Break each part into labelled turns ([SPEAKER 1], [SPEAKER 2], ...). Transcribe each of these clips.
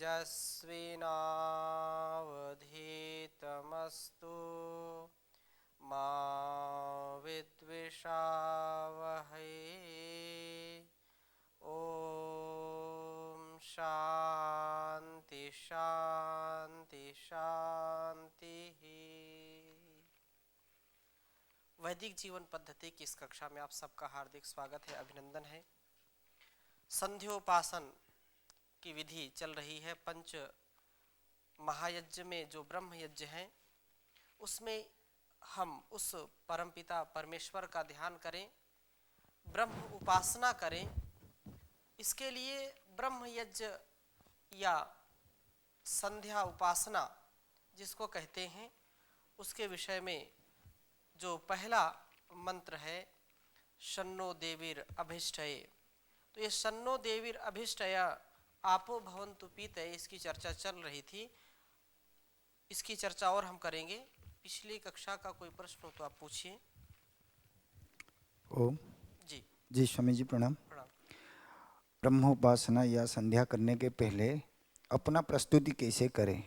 [SPEAKER 1] तेजस्विनावधीतमस्तु मा विद्विषावहै। ओम शांति शांति शांति। वैदिक जीवन पद्धति की इस कक्षा में आप सबका हार्दिक स्वागत है, अभिनंदन है। संध्योपासन की विधि चल रही है। पंच महायज्ञ में जो ब्रह्म यज्ञ हैं उसमें हम उस परमपिता परमेश्वर का ध्यान करें, ब्रह्म उपासना करें। इसके लिए ब्रह्म यज्ञ या संध्या उपासना जिसको कहते हैं, उसके विषय में जो पहला मंत्र है शन्नो देवीर अभिष्टये, तो ये शन्नो देवीर अभिष्टया आपो भवन्तु पीतये, इसकी चर्चा चल रही थी। इसकी चर्चा और हम करेंगे। पिछली कक्षा का कोई प्रश्न हो तो आप पूछिए।
[SPEAKER 2] ओम
[SPEAKER 1] जी
[SPEAKER 2] जी स्वामी जी प्रणाम।
[SPEAKER 1] प्रणाम।
[SPEAKER 2] ब्रह्मोपासना या संध्या करने के पहले अपना प्रस्तुति कैसे करें,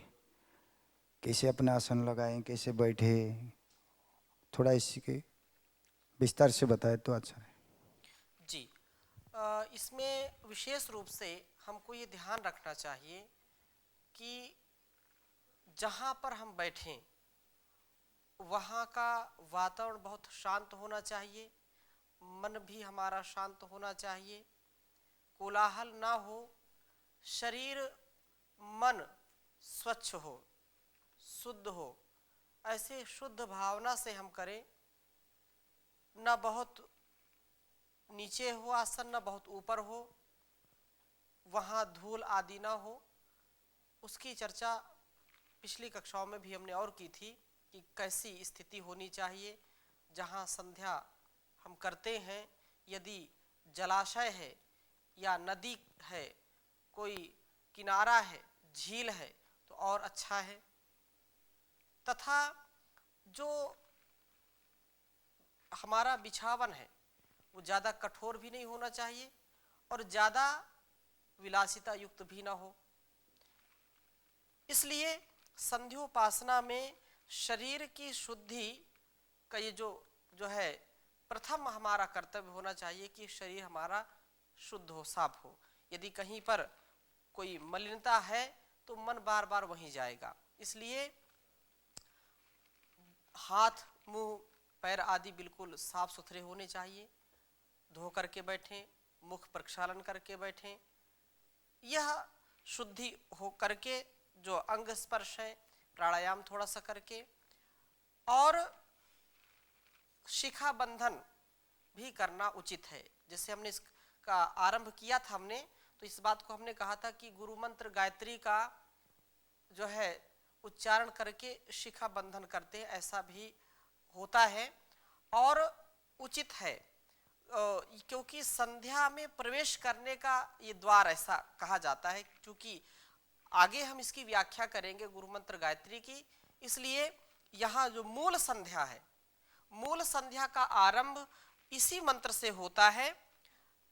[SPEAKER 2] कैसे अपना आसन लगाएं, कैसे बैठे, थोड़ा इसके विस्तार से बताए तो अच्छा है।
[SPEAKER 1] जी इसमें विशेष रूप से हमको ये ध्यान रखना चाहिए कि जहाँ पर हम बैठें वहाँ का वातावरण बहुत शांत होना चाहिए, मन भी हमारा शांत होना चाहिए, कोलाहल ना हो, शरीर मन स्वच्छ हो, शुद्ध हो। ऐसे शुद्ध भावना से हम करें, न बहुत नीचे हो आसन, न बहुत ऊपर हो, वहाँ धूल आदि ना हो। उसकी चर्चा पिछली कक्षाओं में भी हमने और की थी कि कैसी स्थिति होनी चाहिए। जहाँ संध्या हम करते हैं, यदि जलाशय है या नदी है, कोई किनारा है, झील है तो और अच्छा है। तथा जो हमारा बिछावन है वो ज़्यादा कठोर भी नहीं होना चाहिए और ज़्यादा विलासिता युक्त भी ना हो। इसलिए संध्योपासना में शरीर की शुद्धि का ये जो है प्रथम हमारा कर्तव्य होना चाहिए कि शरीर हमारा शुद्ध हो, साफ हो। यदि कहीं पर कोई मलिनता है तो मन बार बार वहीं जाएगा। इसलिए हाथ, मुंह, पैर आदि बिल्कुल साफ सुथरे होने चाहिए। धो करके बैठें, मुख प्रक्षालन करके बैठें। यह शुद्धि हो करके जो अंग स्पर्श है, प्राणायाम थोड़ा सा करके, और शिखा बंधन भी करना उचित है। जैसे हमने इसका आरंभ किया था हमने, तो इस बात को हमने कहा था कि गुरु मंत्र गायत्री का जो है उच्चारण करके शिखा बंधन करते हैं, ऐसा भी होता है और उचित है। क्योंकि संध्या में प्रवेश करने का ये द्वार ऐसा कहा जाता है, क्योंकि आगे हम इसकी व्याख्या करेंगे गुरु मंत्र गायत्री की। इसलिए यहाँ जो मूल संध्या है, मूल संध्या का आरंभ इसी मंत्र से होता है,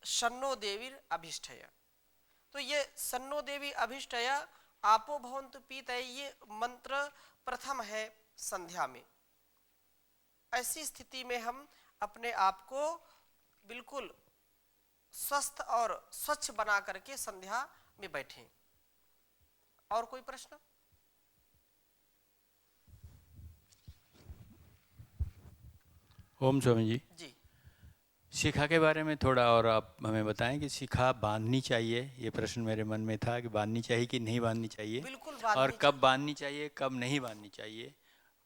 [SPEAKER 1] शन्नो देवीर अभिष्टय। तो ये शन्नो देवी अभिष्टय आपो भवन्तु पीतये, ये मंत्र प्रथम है संध्या में। ऐसी स्थिति में हम अपने आप को बिल्कुल स्वस्थ और स्वच्छ बना करके संध्या में बैठें। और कोई प्रश्न?
[SPEAKER 3] ओम स्वामी जी,
[SPEAKER 1] जी
[SPEAKER 3] शिखा के बारे में थोड़ा और आप हमें बताएं कि शिखा बांधनी चाहिए, ये प्रश्न मेरे मन में था कि बांधनी चाहिए कि नहीं बांधनी चाहिए,
[SPEAKER 1] बिल्कुल
[SPEAKER 3] और
[SPEAKER 1] बांधनी
[SPEAKER 3] कब बांधनी चाहिए कब नहीं बांधनी चाहिए,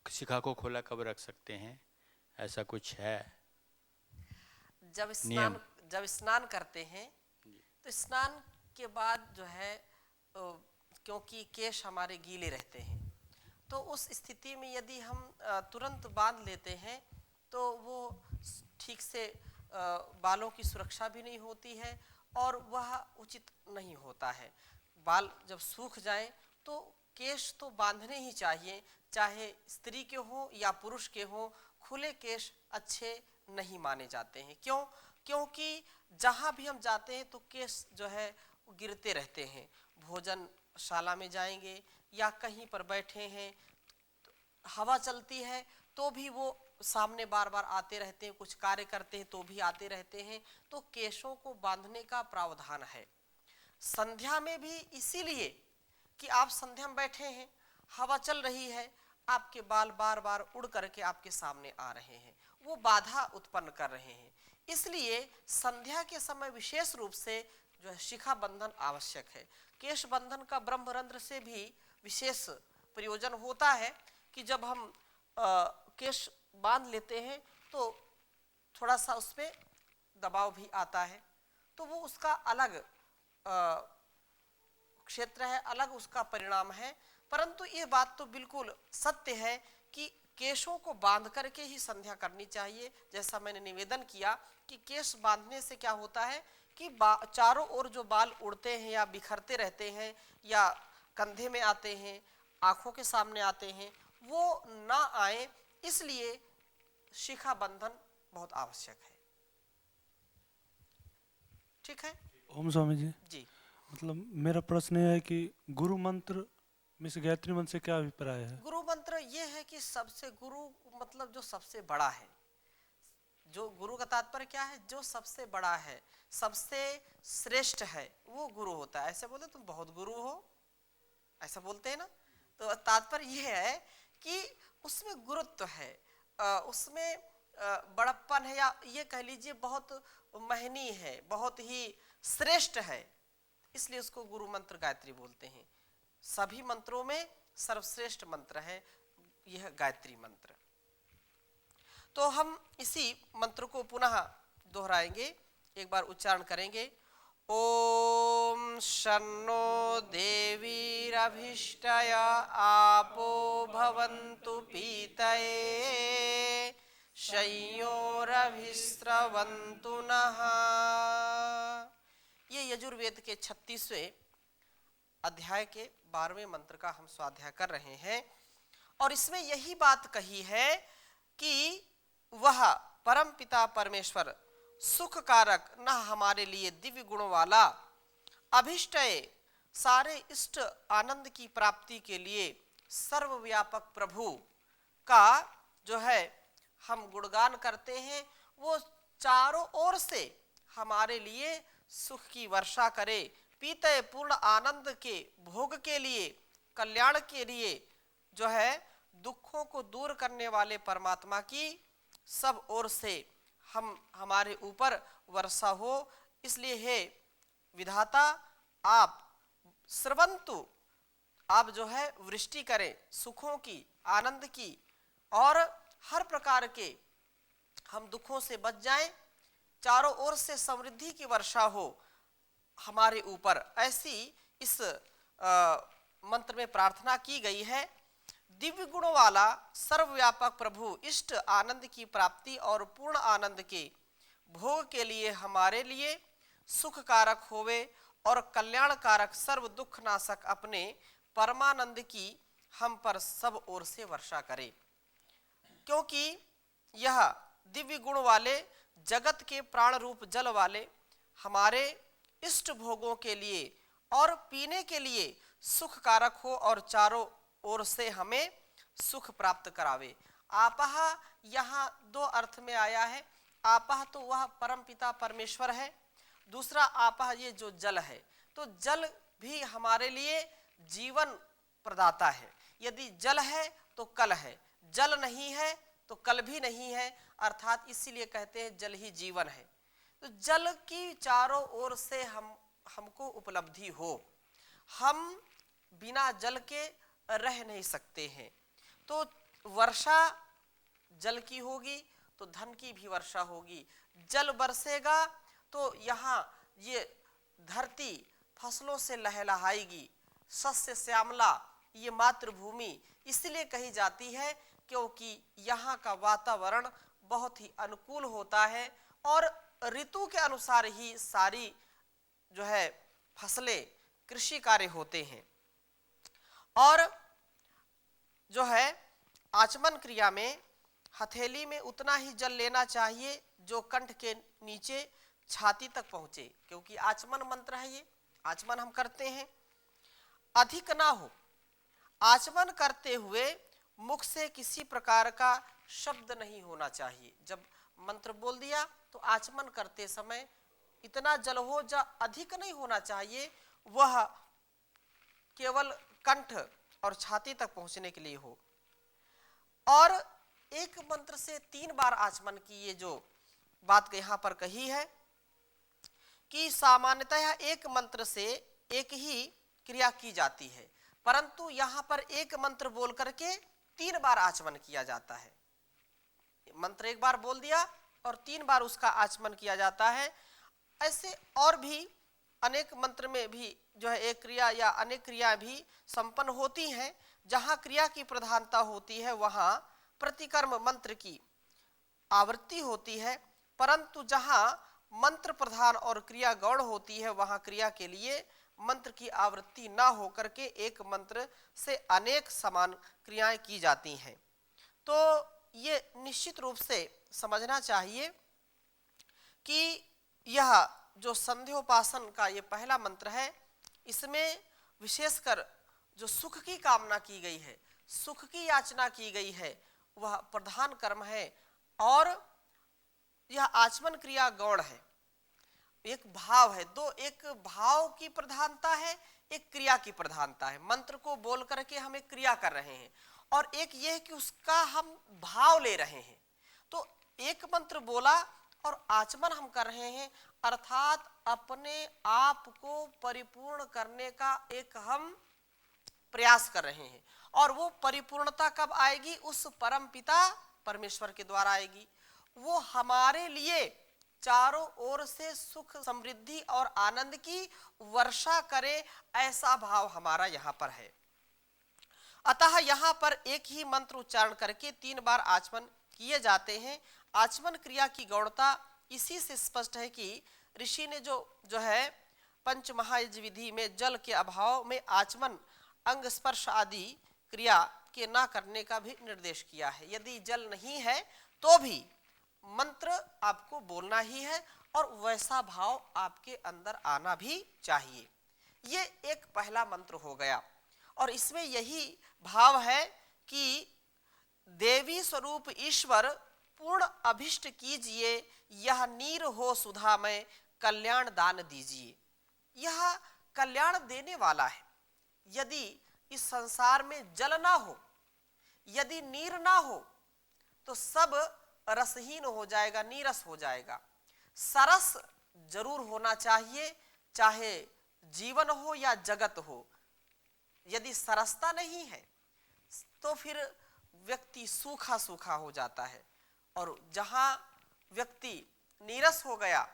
[SPEAKER 3] शिखा को खोला कब रख सकते हैं, ऐसा कुछ है नियम?
[SPEAKER 1] जब स्नान करते हैं तो स्नान के बाद जो है क्योंकि केश हमारे गीले रहते हैं, तो उस स्थिति में यदि हम तुरंत बांध लेते हैं तो वो ठीक से बालों की सुरक्षा भी नहीं होती है और वह उचित नहीं होता है। बाल जब सूख जाएं तो केश तो बांधने ही चाहिए, चाहे स्त्री के हों या पुरुष के हों। खुले केश अच्छे नहीं माने जाते हैं। क्यों? क्योंकि जहाँ भी हम जाते हैं तो केश जो है गिरते रहते हैं। भोजन शाला में जाएंगे या कहीं पर बैठे हैं, हवा चलती है तो भी वो सामने बार बार आते रहते हैं, कुछ कार्य करते हैं तो भी आते रहते हैं, तो केशों को बांधने का प्रावधान है। संध्या में भी इसीलिए कि आप संध्या में बैठे हैं, हवा चल रही है, आपके बाल बार बार उड़ करके आपके सामने आ रहे हैं, वो बाधा उत्पन्न कर रहे हैं। इसलिए संध्या के समय विशेष रूप से जो है शिखा बंधन आवश्यक है। केश बंधन का ब्रह्मरंध्र से भी विशेष प्रयोजन होता है कि जब हम केश बांध लेते हैं तो थोड़ा सा उसमें दबाव भी आता है, तो वो उसका अलग क्षेत्र है, अलग उसका परिणाम है। परंतु ये बात तो बिल्कुल सत्य है कि केशों को बांध करके ही संध्या करनी चाहिए। जैसा मैंने निवेदन किया कि केश बांधने से क्या होता है कि चारों ओर जो बाल उड़ते हैं या बिखरते रहते हैं या कंधे में आते हैं, आंखों के सामने आते हैं, वो ना आए, इसलिए शिखा बंधन बहुत आवश्यक है। ठीक है
[SPEAKER 4] ओम स्वामी जी,
[SPEAKER 1] जी।
[SPEAKER 4] मतलब मेरा प्रश्न यह है कि गुरु मंत्र में से गायत्री मंत्र से क्या अभिप्राय है?
[SPEAKER 1] गुरु मंत्र ये है कि सबसे गुरु मतलब जो सबसे बड़ा है, जो गुरु का तात्पर्य क्या है, जो सबसे बड़ा है, सबसे श्रेष्ठ है, वो गुरु होता है। ऐसे बोले तुम बहुत गुरु हो, ऐसा बोलते हैं ना, तो तात्पर्य ये है कि उसमें गुरुत्व है, उसमें बड़प्पन है, या ये कह लीजिए बहुत महनी है, बहुत ही श्रेष्ठ है, इसलिए उसको गुरु मंत्र गायत्री बोलते हैं। सभी मंत्रों में सर्वश्रेष्ठ मंत्र है यह गायत्री मंत्र। तो हम इसी मंत्र को पुनः दोहराएंगे, एक बार उच्चारण करेंगे। ओम शन्नो देवीरभिष्टय आपो भवन्तु पीतये शय्योरभिस्रवन्तु नः। ये यजुर्वेद के 36वें अध्याय के 12वें मंत्र का हम स्वाध्याय कर रहे हैं, और इसमें यही बात कही है कि वह परम पिता परमेश्वर सुख कारक न हमारे लिए दिव्य गुणों वाला, अभिष्टय सारे इष्ट आनंद की प्राप्ति के लिए सर्वव्यापक प्रभु का जो है हम गुणगान करते हैं, वो चारों ओर से हमारे लिए सुख की वर्षा करे, पीते पूर्ण आनंद के भोग के लिए, कल्याण के लिए, जो है दुखों को दूर करने वाले परमात्मा की सब ओर से हमारे ऊपर वर्षा हो। इसलिए हे विधाता, आप स्रवंतु, आप जो है वृष्टि करें सुखों की, आनंद की, और हर प्रकार के हम दुखों से बच जाएं, चारों ओर से समृद्धि की वर्षा हो हमारे ऊपर, ऐसी इस मंत्र में प्रार्थना की गई है। दिव्य गुणों वाला सर्वव्यापक प्रभु इष्ट आनंद की प्राप्ति और पूर्ण आनंद के भोग के लिए हमारे लिए सुख कारक होवे और कल्याण कारक सर्व दुख नाशक अपने परमानंद की हम पर सब ओर से वर्षा करे। क्योंकि यह दिव्य गुण वाले जगत के प्राण रूप जल वाले हमारे इष्ट भोगों के लिए और पीने के लिए सुख कारक हो और चारों ओर से हमें सुख प्राप्त करावे। आपह यहाँ दो अर्थ में आया है। आपह तो वह परम पिता परमेश्वर है, दूसरा आपह ये जो जल है, तो जल भी हमारे लिए जीवन प्रदाता है। यदि जल है तो कल है, जल नहीं है तो कल भी नहीं है, अर्थात इसीलिए कहते हैं जल ही जीवन है। तो जल की चारों ओर से हमको उपलब्धि हो, हम बिना जल के रह नहीं सकते हैं। तो वर्षा जल की होगी तो धन की भी वर्षा होगी, जल बरसेगा तो यहाँ ये धरती फसलों से लहलहाएगी, सस्य श्यामला ये मातृभूमि इसलिए कही जाती है क्योंकि यहाँ का वातावरण बहुत ही अनुकूल होता है और ऋतु के अनुसार ही सारी जो है फसलें कृषि कार्य होते हैं। और जो है आचमन क्रिया में हथेली में उतना ही जल लेना चाहिए जो कंठ के नीचे छाती तक पहुँचे, क्योंकि आचमन मंत्र है, ये आचमन हम करते हैं। अधिक ना हो। आचमन करते हुए मुख से किसी प्रकार का शब्द नहीं होना चाहिए। जब मंत्र बोल दिया तो आचमन करते समय इतना जल हो जो अधिक नहीं होना चाहिए, वह केवल कंठ और छाती तक पहुंचने के लिए हो। और एक मंत्र से 3 बार आचमन की ये जो बात यहाँ पर कही है कि सामान्यतः एक मंत्र से एक ही क्रिया की जाती है, परंतु यहाँ पर एक मंत्र बोल करके 3 बार आचमन किया जाता है। मंत्र एक बार बोल दिया और 3 बार उसका आचमन किया जाता है। ऐसे और भी अनेक मंत्र में भी जो है एक क्रिया या अनेक क्रिया भी संपन्न होती हैं। जहाँ क्रिया की प्रधानता होती है वहाँ प्रतिकर्म मंत्र की आवृत्ति होती है, परंतु जहाँ मंत्र प्रधान और क्रिया गौण होती है वहाँ क्रिया के लिए मंत्र की आवृत्ति ना होकर के एक मंत्र से अनेक समान क्रियाएं की जाती हैं। तो ये निश्चित रूप से समझना चाहिए कि यह जो संध्योपासन का ये पहला मंत्र है, इसमें विशेषकर जो सुख की कामना की गई है, सुख की याचना की गई है, वह प्रधान कर्म है। और यह आचमन क्रिया गौण है। एक भाव है, दो, एक भाव की प्रधानता है, एक क्रिया की प्रधानता है। मंत्र को बोल करके हम एक क्रिया कर रहे हैं और एक यह है कि उसका हम भाव ले रहे हैं। तो एक मंत्र बोला और आचमन हम कर रहे हैं, अर्थात अपने आप को परिपूर्ण करने का एक हम प्रयास कर रहे हैं। और वो परिपूर्णता कब आएगी? उस परम पिता परमेश्वर के द्वारा आएगी। वो हमारे लिए चारों ओर से सुख, समृद्धि और आनंद की वर्षा करे, ऐसा भाव हमारा यहाँ पर है। अतः यहाँ पर एक ही मंत्र उच्चारण करके 3 बार आचमन किए जाते हैं। आचमन क्रिया की गौणता इसी से स्पष्ट है कि ऋषि ने जो है पंच महायज्ञ विधि में जल के अभाव में आचमन, अंग स्पर्श आदि क्रिया के ना करने का भी निर्देश किया है। यदि जल नहीं है तो भी मंत्र आपको बोलना ही है और वैसा भाव आपके अंदर आना भी चाहिए। ये एक पहला मंत्र हो गया और इसमें यही भाव है कि देवी स्वरूप ईश्वर पूर्ण अभिष्ट कीजिए, यह नीर हो सुधा में कल्याण दान दीजिए। यह कल्याण देने वाला है। यदि इस संसार में जल ना हो, यदि नीर ना हो तो सब रसहीन हो जाएगा, नीरस हो जाएगा। सरस जरूर होना चाहिए, चाहे जीवन हो या जगत हो। यदि सरसता नहीं है तो फिर व्यक्ति सूखा सूखा हो जाता है और जहां व्यक्ति नीरस हो गया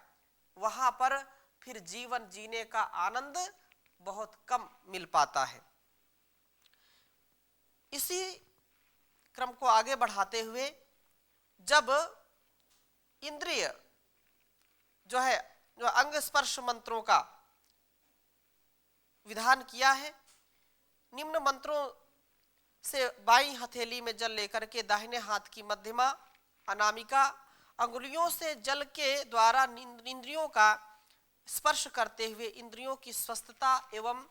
[SPEAKER 1] वहां पर फिर जीवन जीने का आनंद बहुत कम मिल पाता है। इसी क्रम को आगे बढ़ाते हुए जब इंद्रिय जो अंग स्पर्श मंत्रों का विधान किया है, निम्न मंत्रों से बाईं हथेली में जल लेकर के दाहिने हाथ की मध्यमा, अनामिका अंगुलियों से जल के द्वारा इंद्रियों का स्पर्श करते हुए इंद्रियों की स्वस्थता एवं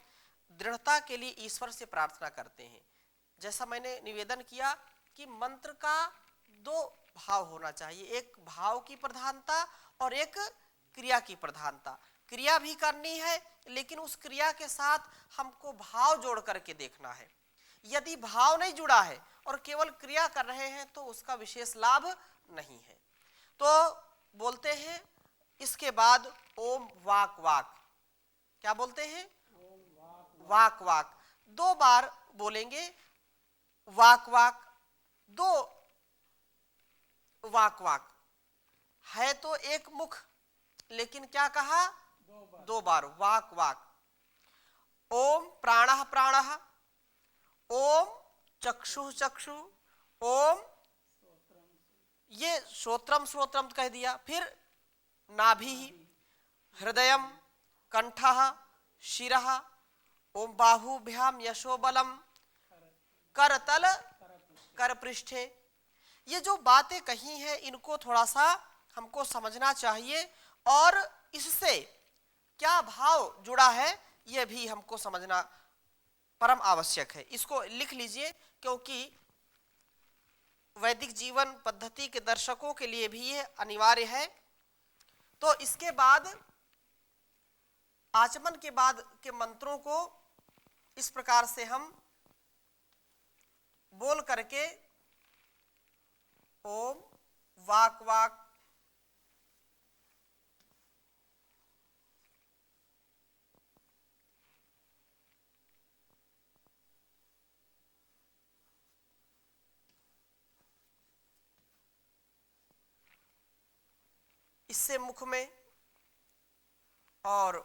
[SPEAKER 1] दृढ़ता के लिए ईश्वर से प्रार्थना करते हैं। जैसा मैंने निवेदन किया कि मंत्र का 2 भाव होना चाहिए, एक भाव की प्रधानता और एक क्रिया की प्रधानता। क्रिया भी करनी है लेकिन उस क्रिया के साथ हमको भाव जोड़ करके देखना है। यदि भाव नहीं जुड़ा है और केवल क्रिया कर रहे हैं तो उसका विशेष लाभ नहीं है। तो बोलते हैं इसके बाद ओम वाक वाक। क्या बोलते हैं? वाक वाक 2 बार बोलेंगे। वाक वाक 2 वाक वाक है तो एक मुख, लेकिन क्या कहा? 2 बार वाक वाक। ओम प्राणः प्राणः, ओम चक्षु चक्षु, ओम ये श्रोत्रम श्रोत्रम कह दिया। फिर नाभि, हृदयम, कंठः, शिरः, ओम बाहुभ्याम यशोबलम, करतल करपृष्ठे। ये जो बातें कही हैं इनको थोड़ा सा हमको समझना चाहिए और इससे क्या भाव जुड़ा है ये भी हमको समझना परम आवश्यक है। इसको लिख लीजिए, क्योंकि वैदिक जीवन पद्धति के दर्शकों के लिए भी यह अनिवार्य है। तो इसके बाद आचमन के बाद के मंत्रों को इस प्रकार से हम बोल करके ओम वाक वाक इससे मुख में और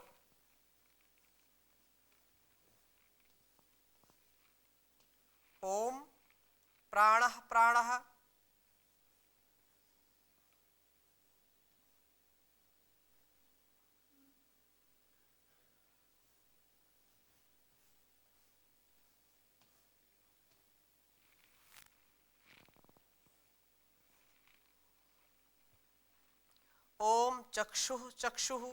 [SPEAKER 1] ओम प्राणः प्राणः ओम चक्षुः चक्षुः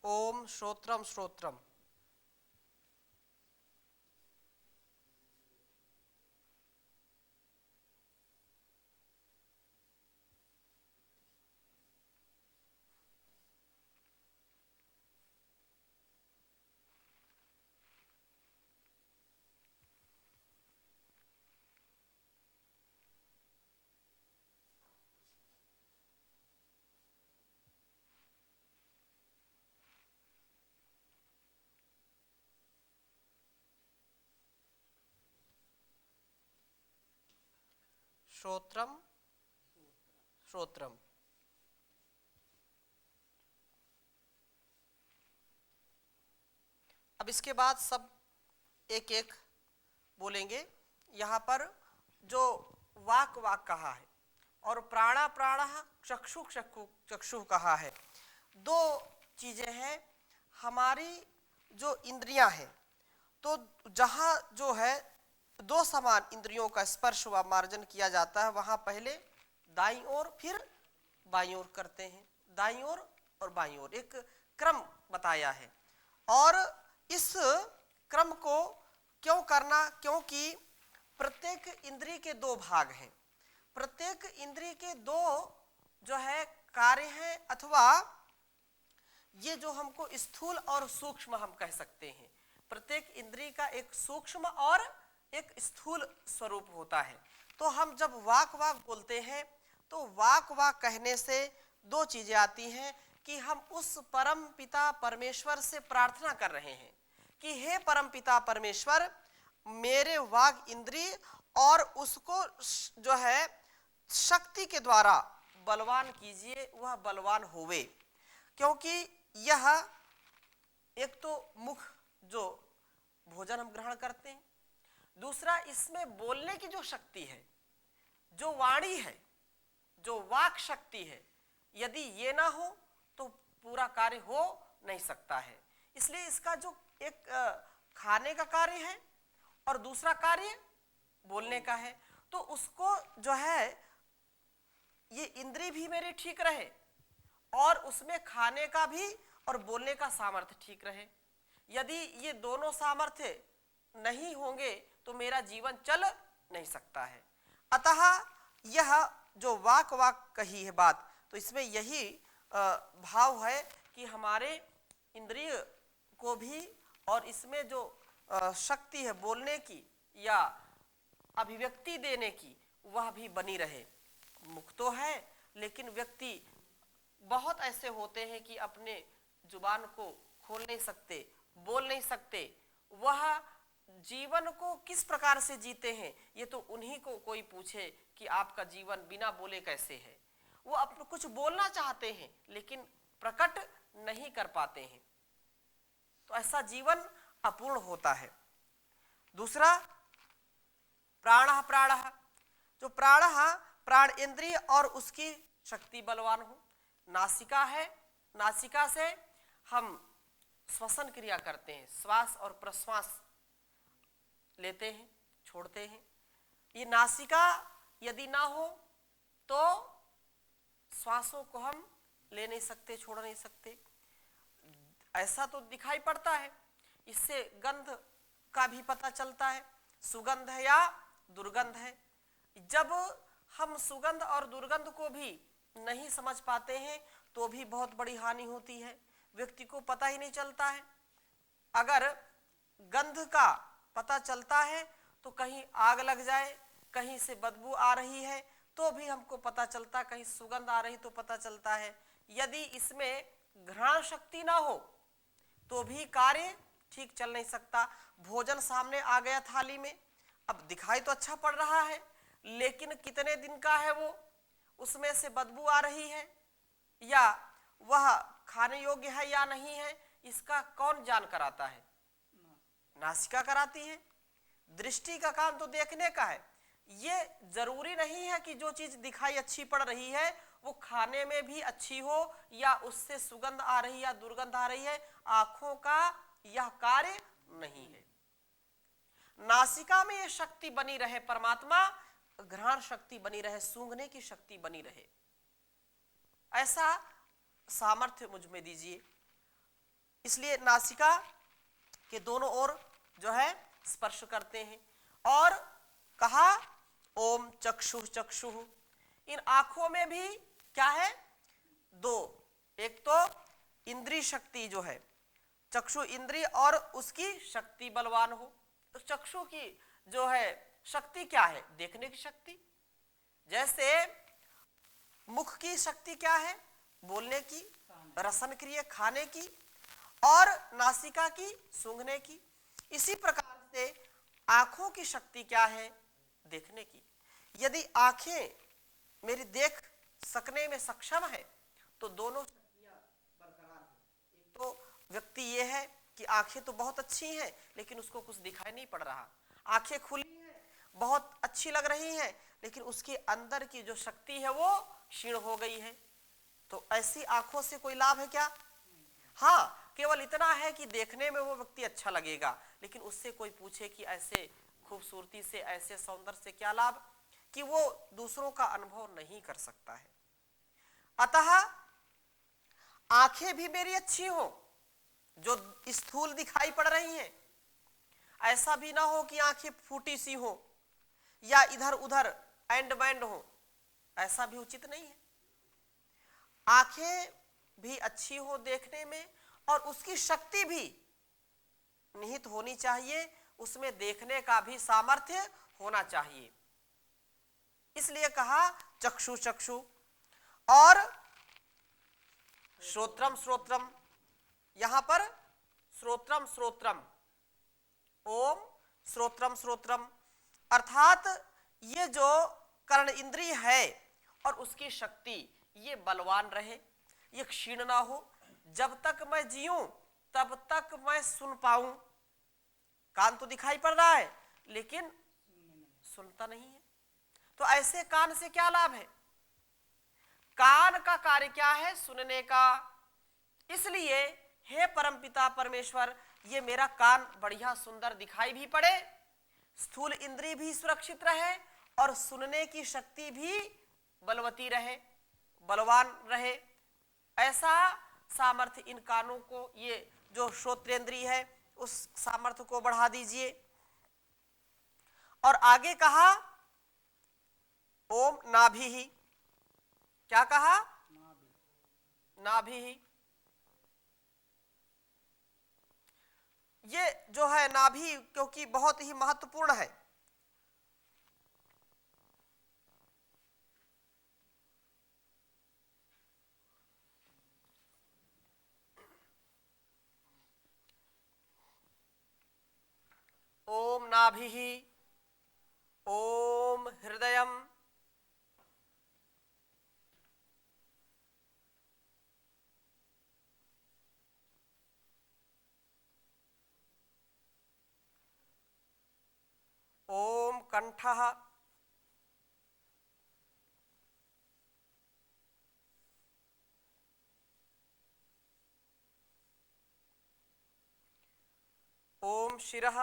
[SPEAKER 1] ओम श्रोत्रम श्रोत्रम श्रोत्रम श्रोत्रम। अब इसके बाद सब एक एक बोलेंगे। यहाँ पर जो वाक वाक कहा है और प्राणा प्राणः चक्षु चक्षु चक्षु कहा है, दो चीजें हैं। हमारी जो इंद्रियां हैं, तो जहाँ जो है दो समान इंद्रियों का स्पर्श व मार्जन किया जाता है, वहाँ पहले दाईं ओर फिर बाईं ओर करते हैं। दाईं ओर और बाईं ओर एक क्रम बताया है। और इस क्रम को क्यों करना? क्योंकि प्रत्येक इंद्रिय के दो भाग हैं। प्रत्येक इंद्रिय के दो जो है कार्य हैं, अथवा ये जो हमको स्थूल और सूक्ष्म हम कह सकते हैं। प्रत्येक इंद्रिय का एक सूक्ष्म और एक स्थूल स्वरूप होता है। तो हम जब वाक वाक बोलते हैं, तो वाक वाक कहने से दो चीजें आती हैं कि हम उस परम पिता परमेश्वर से प्रार्थना कर रहे हैं कि हे परम पिता परमेश्वर, मेरे वाक इंद्रिय और उसको जो है शक्ति के द्वारा बलवान कीजिए, वह बलवान होवे। क्योंकि यह एक तो मुख जो भोजन हम ग्रहण करते हैं, दूसरा इसमें बोलने की जो शक्ति है, जो वाणी है, जो वाक शक्ति है, यदि ये ना हो तो पूरा कार्य हो नहीं सकता है। इसलिए इसका जो एक खाने का कार्य है और दूसरा कार्य बोलने का है, तो उसको जो है ये इंद्रिय भी मेरी ठीक रहे और उसमें खाने का भी और बोलने का सामर्थ्य ठीक रहे। यदि ये दोनों सामर्थ्य नहीं होंगे तो मेरा जीवन चल नहीं सकता है। अतः यह जो वाक वाक कही है बात, तो इसमें यही भाव है कि हमारे इंद्रिय को भी और इसमें जो शक्ति है बोलने की या अभिव्यक्ति देने की, वह भी बनी रहे। मुख तो है, लेकिन व्यक्ति बहुत ऐसे होते हैं कि अपने जुबान को खोल नहीं सकते, बोल नहीं सकते। वह जीवन को किस प्रकार से जीते हैं, ये तो उन्हीं को कोई पूछे कि आपका जीवन बिना बोले कैसे है। वो अपने कुछ बोलना चाहते हैं लेकिन प्रकट नहीं कर पाते हैं, तो ऐसा जीवन अपूर्ण होता है। दूसरा प्राणः प्राणः, जो प्राणः प्राण इंद्रिय और उसकी शक्ति बलवान हो। नासिका है, नासिका से हम श्वसन क्रिया करते हैं, श्वास और प्रश्वास लेते हैं, छोड़ते हैं। ये नासिका यदि ना हो तो श्वासों को हम ले नहीं सकते, छोड़ नहीं सकते। ऐसा तो दिखाई पड़ता है। इससे गंध का भी पता चलता है, सुगंध है या दुर्गंध है। जब हम सुगंध और दुर्गंध को भी नहीं समझ पाते हैं तो भी बहुत बड़ी हानि होती है, व्यक्ति को पता ही नहीं चलता है। अगर गंध का पता चलता है तो कहीं आग लग जाए, कहीं से बदबू आ रही है तो भी हमको पता चलता, कहीं सुगंध आ रही तो पता चलता है। यदि इसमें घ्राण शक्ति ना हो तो भी कार्य ठीक चल नहीं सकता। भोजन सामने आ गया थाली में, अब दिखाई तो अच्छा पड़ रहा है लेकिन कितने दिन का है वो, उसमें से बदबू आ रही है या वह खाने योग्य है या नहीं है, इसका कौन जान कराता है? नासिका कराती है। दृष्टि का काम तो देखने का है। ये जरूरी नहीं है कि जो चीज दिखाई अच्छी पड़ रही है वो खाने में भी अच्छी हो या उससे सुगंध आ रही या दुर्गंध आ रही है। आंखों का यह कार्य नहीं है। नासिका में यह शक्ति बनी रहे, परमात्मा घ्राण शक्ति बनी रहे, सूंघने की शक्ति बनी रहे, ऐसा सामर्थ्य मुझ में दीजिए। इसलिए नासिका के दोनों ओर जो है स्पर्श करते हैं। और कहा ओम चक्षु चक्षु, इन आंखों में भी क्या है? दो, एक तो इंद्रिय शक्ति जो है चक्षु इंद्रिय और उसकी शक्ति बलवान हो। तो चक्षु की जो है शक्ति क्या है? देखने की शक्ति। जैसे मुख की शक्ति क्या है? बोलने की, रसन क्रिया खाने की, और नासिका की सूंघने की। इसी प्रकार से आंखों की शक्ति क्या है? देखने की। यदि आंखें मेरी देख सकने में सक्षम है तो दोनों शक्तियां बरकरार है। एक तो व्यक्ति ये है कि आंखें तो बहुत अच्छी हैं लेकिन उसको कुछ दिखाई नहीं पड़ रहा, आंखें खुली हैं बहुत अच्छी लग रही हैं लेकिन उसके अंदर की जो शक्ति है वो क्षीण हो गई है। तो ऐसी आंखों से कोई लाभ है क्या? हाँ, केवल इतना है कि देखने में वो व्यक्ति अच्छा लगेगा, लेकिन उससे कोई पूछे कि ऐसे खूबसूरती से, ऐसे सौंदर्य से क्या लाभ, कि वो दूसरों का अनुभव नहीं कर सकता है। अतः आंखें भी मेरी अच्छी हो, जो स्थूल दिखाई पड़ रही हैं, ऐसा भी ना हो कि आंखें फूटी सी हो या इधर उधर एंड बैंड हो, ऐसा भी उचित नहीं है। आंखें भी अच्छी हो देखने में और उसकी शक्ति भी निहित होनी चाहिए, उसमें देखने का भी सामर्थ्य होना चाहिए। इसलिए कहा चक्षु चक्षु। और श्रोत्रम श्रोत्रम, यहां पर श्रोत्रम श्रोत्रम, ओम श्रोत्रम श्रोत्रम, अर्थात ये जो कर्ण इंद्रिय है और उसकी शक्ति ये बलवान रहे, ये क्षीण ना हो। जब तक मैं जीऊं तब तक मैं सुन पाऊं। कान तो दिखाई पड़ रहा है लेकिन सुनता नहीं है। तो ऐसे कान से क्या लाभ है? कान का कार्य क्या है? सुनने का। इसलिए हे परमपिता परमेश्वर, ये मेरा कान बढ़िया सुंदर दिखाई भी पड़े, स्थूल इंद्रिय भी सुरक्षित रहे और सुनने की शक्ति भी बलवती रहे, बलवान रहे। ऐसा सामर्थ्य इन कानों को, ये जो श्रोत्रेंद्रिय है उस सामर्थ्य को बढ़ा दीजिए। और आगे कहा ओम नाभिः, क्या कहा? नाभिः। ये जो है नाभि क्योंकि बहुत ही महत्वपूर्ण है। ओम नाभिः, ओम हृदयम्, ओम कंठः, ओम शिरः,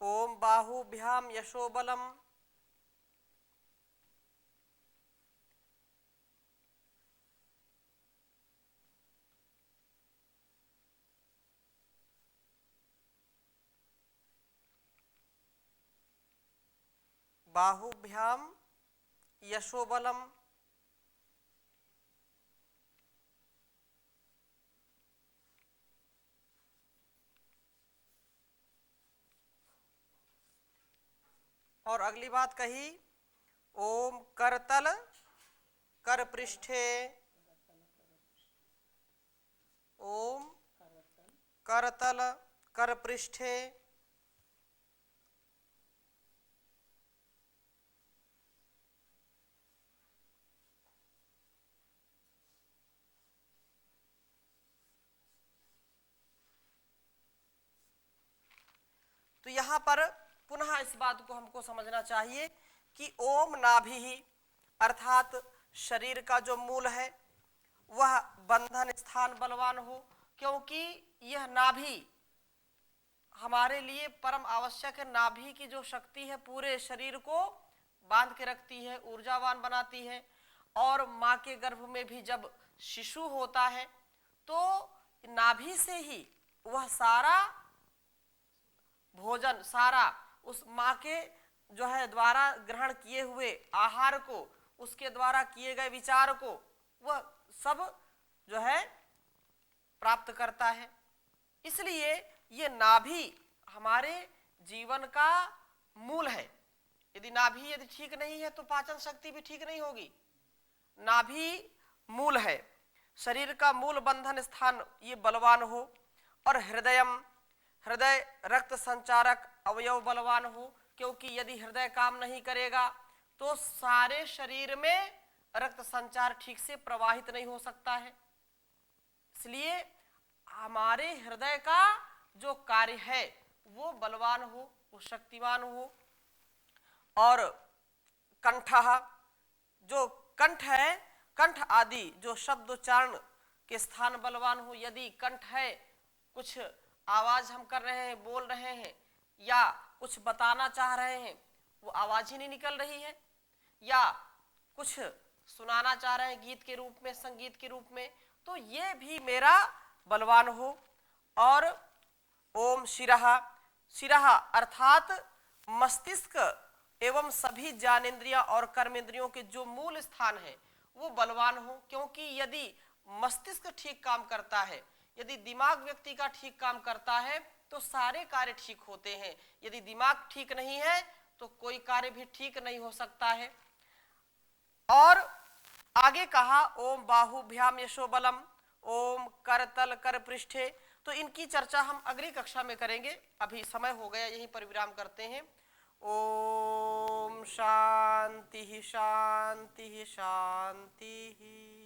[SPEAKER 1] ओम बाहुभ्याम यशोबलम, बाहुभ्याम यशोबलम, और अगली बात कही ओम करतल कर पृष्ठे, ओम करतल कर पृष्ठे, तो यहां पर पुनः इस बात को हमको समझना चाहिए कि ओम नाभि ही अर्थात शरीर का जो मूल है वह बंधन स्थान बलवान हो, क्योंकि यह नाभि हमारे लिए परम आवश्यक है। नाभि की जो शक्ति है पूरे शरीर को बांध के रखती है, ऊर्जावान बनाती है। और माँ के गर्भ में भी जब शिशु होता है तो नाभि से ही वह सारा भोजन, सारा उस माँ के जो है द्वारा ग्रहण किए हुए आहार को, उसके द्वारा किए गए विचार को, वह सब जो है प्राप्त करता है। इसलिए ये नाभि हमारे जीवन का मूल है। यदि नाभि यदि ठीक नहीं है तो पाचन शक्ति भी ठीक नहीं होगी। नाभि मूल है, शरीर का मूल बंधन स्थान ये बलवान हो। और हृदयम, हृदय रक्त संचारक अवयव बलवान हो, क्योंकि यदि हृदय काम नहीं करेगा तो सारे शरीर में रक्त संचार ठीक से प्रवाहित नहीं हो सकता है। इसलिए हमारे हृदय का जो कार्य है वो बलवान हो, वो शक्तिवान हो। और कंठः, जो कंठ है, कंठ आदि जो शब्दोच्चारण के स्थान बलवान हो। यदि कंठ है, कुछ आवाज हम कर रहे हैं, बोल रहे हैं या कुछ बताना चाह रहे हैं, वो आवाज ही नहीं निकल रही है, या कुछ सुनाना चाह रहे हैं गीत के रूप में, संगीत के रूप में, तो ये भी मेरा बलवान हो। और ओम शिरः, शिरः अर्थात मस्तिष्क एवं सभी ज्ञानेंद्रियां और कर्मेंद्रियों के जो मूल स्थान है वो बलवान हो। क्योंकि यदि मस्तिष्क ठीक काम करता है, यदि दिमाग व्यक्ति का ठीक काम करता है तो सारे कार्य ठीक होते हैं। यदि दिमाग ठीक नहीं है तो कोई कार्य भी ठीक नहीं हो सकता है। और आगे कहा ओम बाहुभ्याम यशोबलम, ओम करतल कर पृष्ठे। तो इनकी चर्चा हम अगली कक्षा में करेंगे। अभी समय हो गया, यहीं पर विराम करते हैं। ओम शांति शांति शांति।